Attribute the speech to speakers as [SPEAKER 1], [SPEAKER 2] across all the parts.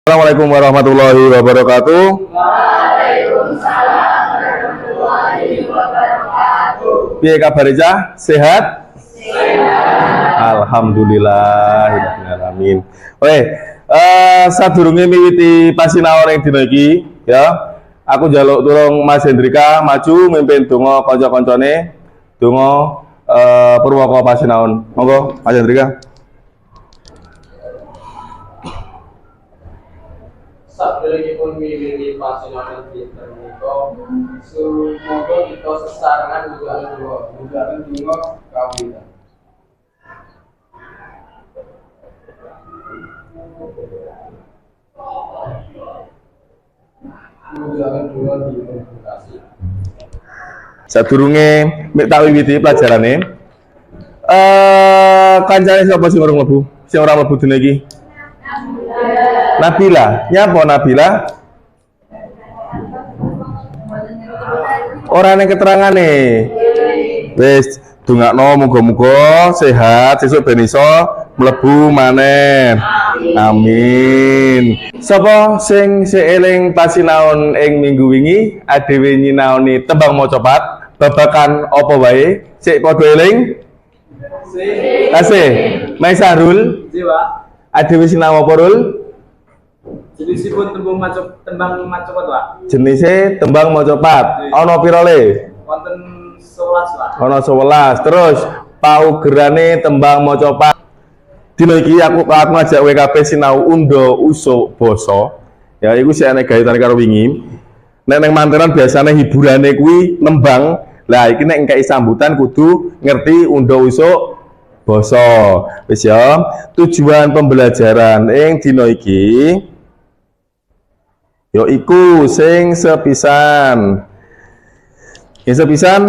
[SPEAKER 1] Assalamualaikum warahmatullahi wabarakatuh.
[SPEAKER 2] Waalaikumsalam warahmatullahi wabarakatuh.
[SPEAKER 1] Piye kabar Cah? Sehat?
[SPEAKER 2] Sehat.
[SPEAKER 1] Alhamdulillahirabbil alamin. Oke, sadurunge miwiti pasinaon ing dina iki, ya. Aku njaluk tulung Mas Hendrika maju mimpin donga kanca-kancane. Donga purwaka pasinaon. Monggo Mas Hendrika.
[SPEAKER 3] Sabeneripun miwiti pasinaon dinten menika, semoga kita sesarengan muga-muga donga kawitan.
[SPEAKER 1] Sadurunge mek tak wiwiti pelajarane, kancane sapa sing ora mlebu? Sing ora mlebu dina iki? Nabila. Nyapa Nabila? Ora ning keterangane. Wis dongakno muga-muga sehat sesuk ben iso mlebu maneh. Amin. Sapa sing seeling pasinaon ing minggu wingi adewe nyinaoni tembang macapat babakan apa wae? Sik padha eling? Kasih. Mai Sahrul.
[SPEAKER 3] Jiwa.
[SPEAKER 1] Adewe sinau apa, Rul?
[SPEAKER 3] Jenisipun tembang macapat, Pak.
[SPEAKER 1] Jenise tembang macapat. Ana pira le?
[SPEAKER 3] Wonten 11, Pak.
[SPEAKER 1] Ana 11. Terus paugerane tembang macapat. Dina iki aku ngajak WKP sinau unda usuk basa. Ya iku sik ana gaitane karo wingi. Nek nang mantenan biasane hiburane kuwi nembang. Lah iki nek engkei sambutan kudu ngerti unda usuk basa. Wis ya. Tujuan pembelajaran ing dina iki yaiku sing sepisan. Sing sepisan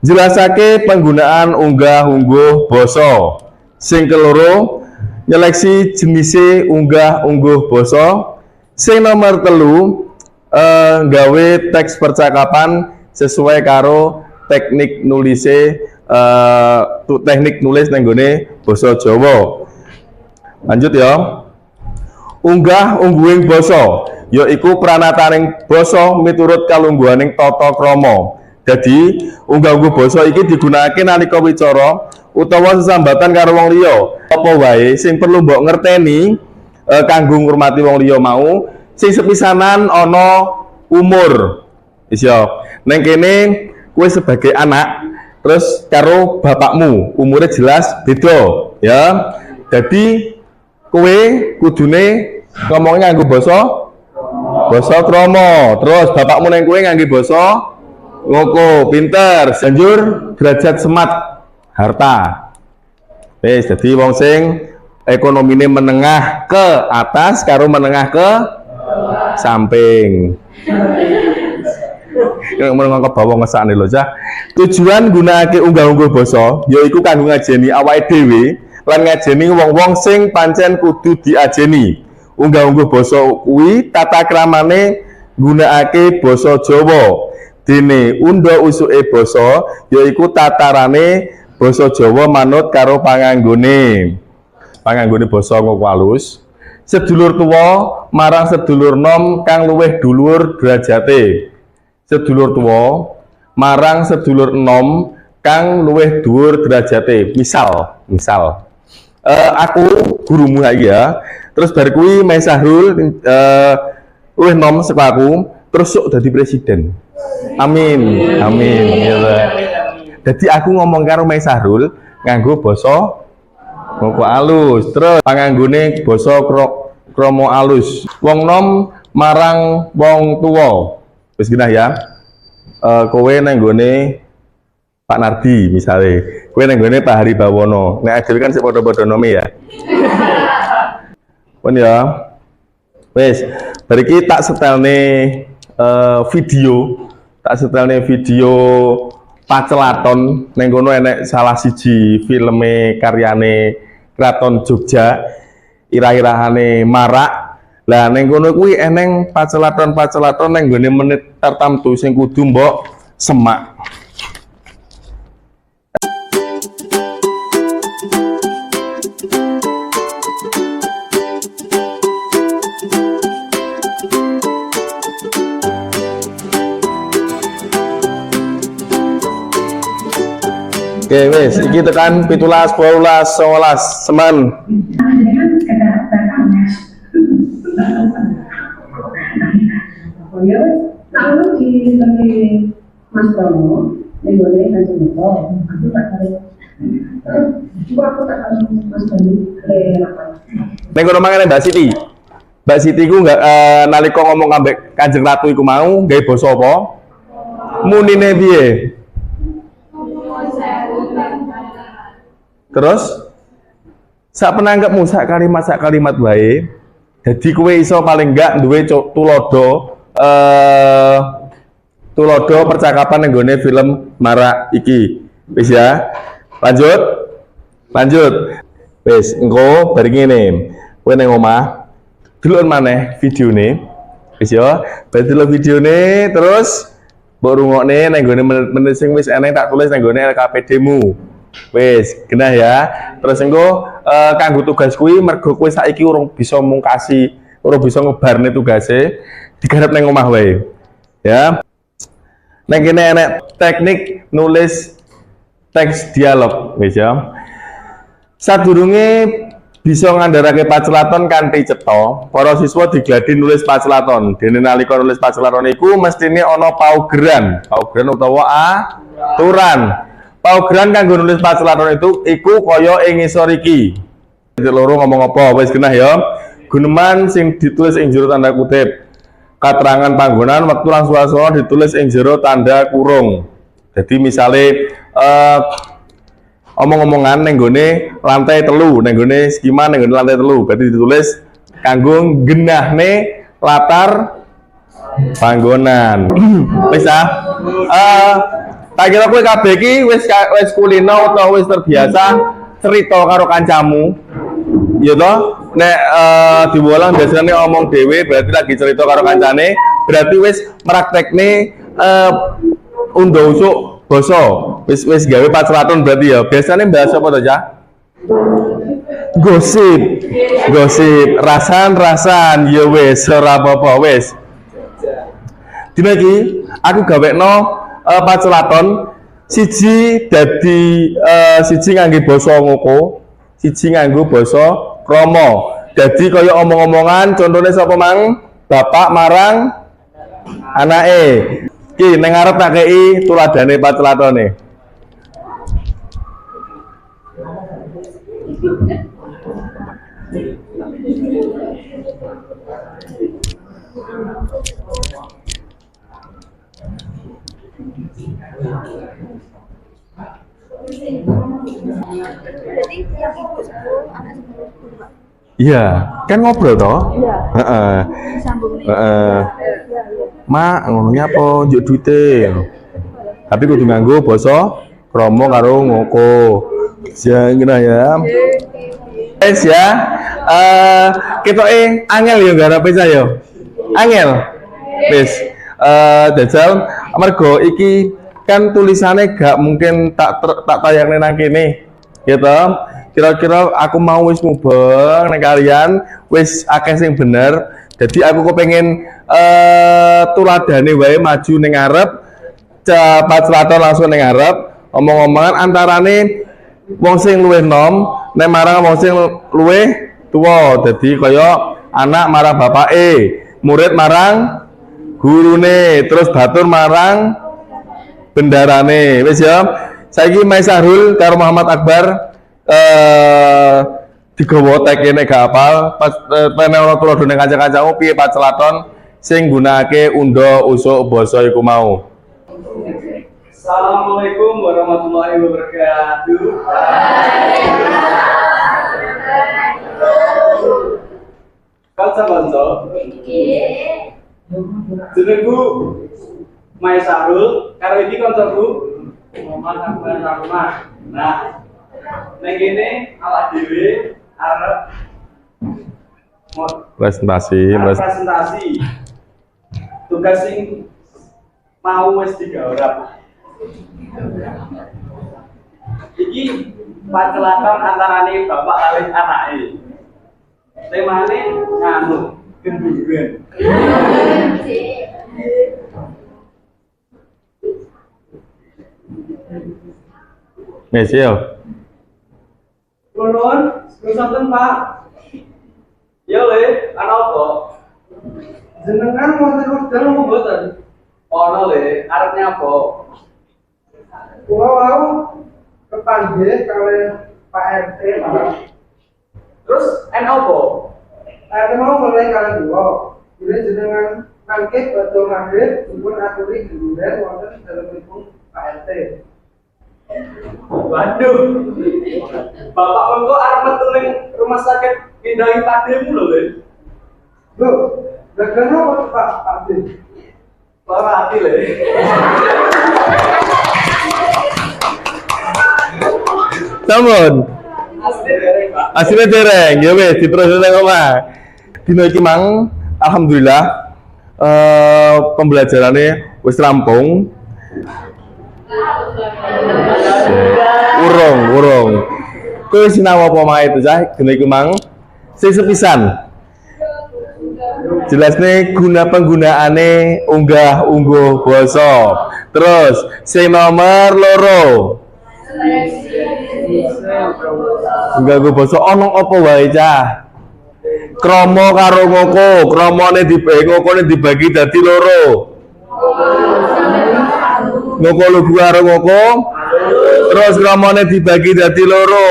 [SPEAKER 1] jelasake penggunaan unggah-ungguh basa. Sing keloro nyeleksi jenise unggah-ungguh basa. Sing nomor 3 gawe teks percakapan sesuai karo teknik nulise teknik nulis nang gone basa Jawa. Lanjut ya. Unggah-ungguhing basa yaiku pranataning basa miturut kalungguhaning tata krama. Dadi unggah-ungguh basa iki digunakake nalika wicara utawa sesambatan karo wong liya. Apa wae sing perlu mbok ngerteni kanggo ngurmati wong liya mau, sing sepisanan ana umur. Wis ya. Neng kene kowe sebagai anak terus karo bapakmu umure jelas beda, ya. Dadi kowe kudune ngomongnya nganggo basa krama. Terus bapakmu neng kowe nganggo basa ngoko, pinter, banjur derajat semat harta. Wis dadi wong sing ekonomine menengah ke atas karo menengah ke samping. Yang menengah ke bawah ngesane lho, Cah. Tujuan gunakake unggah-ungguh basa yaiku kanggo ngajeni awake dhewe lan ngajeni wong-wong sing pancen kudu diajeni. Unggah-ungguh basa kuwi tata kramane gunakake basa Jawa. Dene unda usuke basa yaiku tatarane basa Jawa manut karo panganggone. Panganggone basa ngoko alus. Sedulur tuwa marang sedulur nom kang luwih dhuwur derajate. Sedulur tuwa marang sedulur enom kang luwih dhuwur derajate. Misal, aku gurumu ya. Terus bar kuwi Mas Sahrul luwih enom saka aku, terus sok dadi presiden. Amin. Amin. Ya. Dadi aku ngomong karo Mas Sahrul nganggo basa ngoko alus. Terus panganggone basa krama alus. Wong nom marang wong tuwa. Wis genah ya. Kowe nang nggone Pak Nardi misale, kowe nang nggone Pak Hari Bawono. Nek adewe kan sik padha-padha nome ya. Pun ya. Wis, bar iki tak setelne video pacelaton nang kono enek salah siji filme karyane Kraton Jogja irah-irahane marak. Lah ning kono kuwi eneng pacelaton-pacelaton ning gone menit tertentu sing kudu mbok semak. Oke, wes, iki tekan 17, 18, 19, seman.
[SPEAKER 4] Mas Tomo, boleh Kanjeng Moto, aku tak tahu. Aku tak tahu Mas Tomo
[SPEAKER 1] Ning kono mangane Mbak Siti. Mbak Siti ku nggak nalika ngomong ambek Kanjeng Ratu iku mau gawe basa apa? Munine piye? Terus sak penanggepmu sak kalimat wae. Jadi kowe iso paling enggak duwe tulodo percakapan yang gone film Mara iki. Wis ya. Lanjut. Wis, engko bari ngene. Kowe nang omah delok maneh videone. Wis ya. Bari delok videone terus mbok rungokne nang gone menit sing wis eneng tak tulis nang gone LKPD-mu. Wis, genah ya. Terus engko kanggo tugas kuwi mergo kowe saiki urung bisa mungkasi, urung bisa ngebarne tugase, digarap nang omah wae. Ya. Neng kene enek teknik nulis teks dialog, wis ya. Sadurunge bisa ngandharake pacelaton kanthi cetha, para siswa digladi nulis pacelaton. Dene nalika nulis pacelaton iku mestine ana paugeran utawa aturan. Paugeran kanggo nulis pacelaton iku kaya ing ngisor iki. Loro ngomong apa? Wis genah ya. Guneman sing ditulis ing jero tanda kutip. Katerangan panggonan waktu lan swasana ditulis ing jero tanda kurung. Jadi misale omong-omongan ning gone lantai telu, ning gone skema ning gone lantai telu, berarti ditulis kanggo genahne latar panggonan. Wis tak kira kowe kabeh iki wis kulino utawa wis terbiasa cerita karo kancamu. Ya toh, nek diwolang biasanya ngomong dhewe berarti lagi cerita karo kancane, berarti wis praktekne undha usuk basa. Wis gawe pacelaton berarti ya. Biasanya bahasa apa to, Cah? Gosip, rasan, ya wis ora apa-apa wis. Dina iki aku gawekno pacelaton siji dadi siji ngangge basa ngoko, siji nganggo basa krama. Dadi kaya omong-omongan contone sapa mang? Bapak marang anake. Iki ning ngarep tak kei tuladane pacelatone. Iya, kan ngobrol toh?
[SPEAKER 5] Iya.
[SPEAKER 1] Heeh.
[SPEAKER 5] Sambung nih.
[SPEAKER 1] Heeh. Mak, ngomongnya apa? Njuk duite. Tapi kudu nganggo basa krama karo ngoko. Ya ngene ya. Wes ya. Ketoke angel ya garepe saya. Angel. Wis. Dajal mergo iki kan tulisannya gak mungkin tak tayangne nang kene. Gitu. Kira-kira aku mau wis mubeng nek kalian wis akeh sing bener. Jadi aku kepengin tuladane wae maju ning ngarep, pacelaton langsung ning ngarep, omong-omongan antarane wong sing luwih nom nek marang wong sing luwih tuwa. Dadi kaya anak marang bapake, murid marang gurune, terus batur marang bendarane. Wis ya. Saiki Mas Sahrul karo Muhammad Akbar digawa tekene gak apal pas pengen ana tuladane kanca-kancamu piye pacelaton sing nggunakake undha usuk basa iku mau.
[SPEAKER 3] Assalamualaikum warahmatullahi wabarakatuh. Kanca-kanca. Jenengku Mas Sahrul, karo iki kancaku Muhammad Akbar Rahman. Nah, ning kene awak dhewe arep
[SPEAKER 1] Presentasi.
[SPEAKER 3] Tugas sing mau wis digarap. Iki pacelaton antarane bapak kali anake. Temane nganu gendungan.
[SPEAKER 1] Wis yo.
[SPEAKER 3] Turun, sonten Pak. Ya le, ana apa?
[SPEAKER 5] Jenengan wonten wekdal apa mboten?
[SPEAKER 3] Ana le, arep nyapa?
[SPEAKER 5] Kula wau kepanggih kali Pak RT, Pak.
[SPEAKER 3] Terus apa?
[SPEAKER 5] Saya mau mulai kalian kula. Bila jenengan angkit batu maghrib, dipun aturi gendhuren wonten dalemipun Pak RT.
[SPEAKER 3] Waduh. Bapak engko arep metu ning rumah sakit pindahi pademu lho, Le.
[SPEAKER 5] Lho, dagang apa Pak Pak D?
[SPEAKER 3] Lara hati, Le.
[SPEAKER 1] Sampun.
[SPEAKER 3] Asli dereng, Pak.
[SPEAKER 1] Asline dereng, ya wis diterus nang omah. Dino iki mang alhamdulillah pembelajarannya wis rampung. Urung. Kowe sinau apa mae itu cah? Dino iki mang sing sepisan. Jelasne guna penggunaane unggah-ungguh basa. Terus sing nomor loro. Unggah-ungguh basa ana apa wae cah? Krama karo ngoko, kramane ngokone dibagi dadi loro. Ngoko lugu karo ngoko. Terus kramane dibagi dadi loro.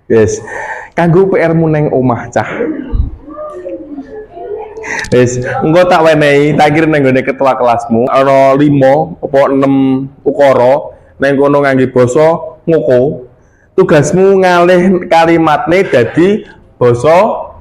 [SPEAKER 1] Yes, kanggo PR-mu neng omah cah. Yes, engko tak wenehi, tak kirim nang gone ketua kelasmu. Ana 5 apa 6 ukara nang kono ngangge basa ngoko. Tugasmu ngalih kalimatne dadi basa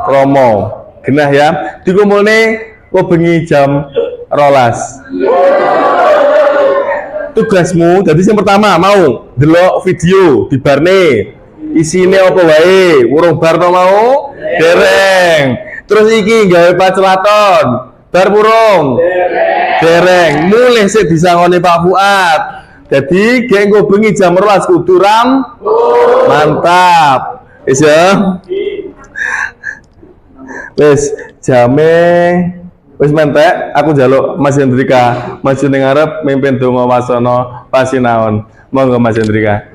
[SPEAKER 1] krama. Genah ya. Dikumpulne kok bengi jam 12. Tugasmu dadi sing pertama mau delok video dibarne. Isine apa wae? Urung bar to mau? Dereng. Terus iki gawe pacelaton. Bar burung? Dereng. Mulih sik disangone Pak Fuad. Jadi gek engko bengi jam 12 kudu mantap. Wis ya. Wis jame wis mentek, aku njaluk Mas Hendrika maju ning ngarep mimpin donga wasana pasinaon. Monggo Mas Hendrika.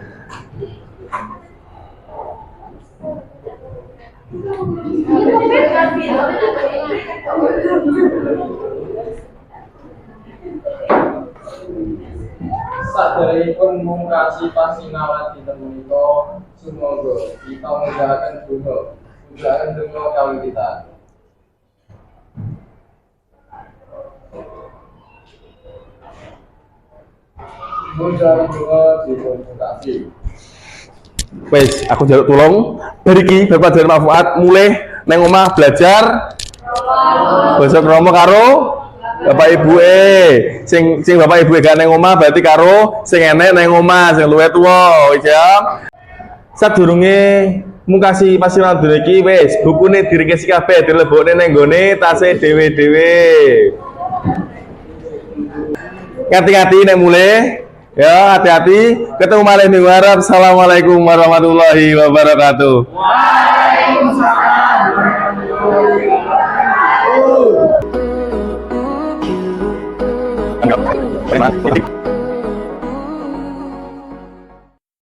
[SPEAKER 6] Saderengipun mungkasi pasinaon dinten menika sumangga kita ngundhakaken donga kawin kita. Munjal donga dipun mungkasi.
[SPEAKER 1] Wes, aku njaluk tulung. Bariki Bapak Dari Pak Fuad mulih nang omah belajar basa krama karo Bapak Ibuke. Sing Bapak Ibuke gak nang omah berarti karo sing enek nang omah, sing luwih tuwa, ya. Sadurunge mungkasi pasinaon dina iki wis bukune diringkesi kabeh dilebokne nang gone tase dhewe-dhewe. Ngati-ngati nek mulih. Ya, hati-hati. Ketemu malih minggu ngarep. Assalamualaikum warahmatullahi wabarakatuh. Waalaikumsalam.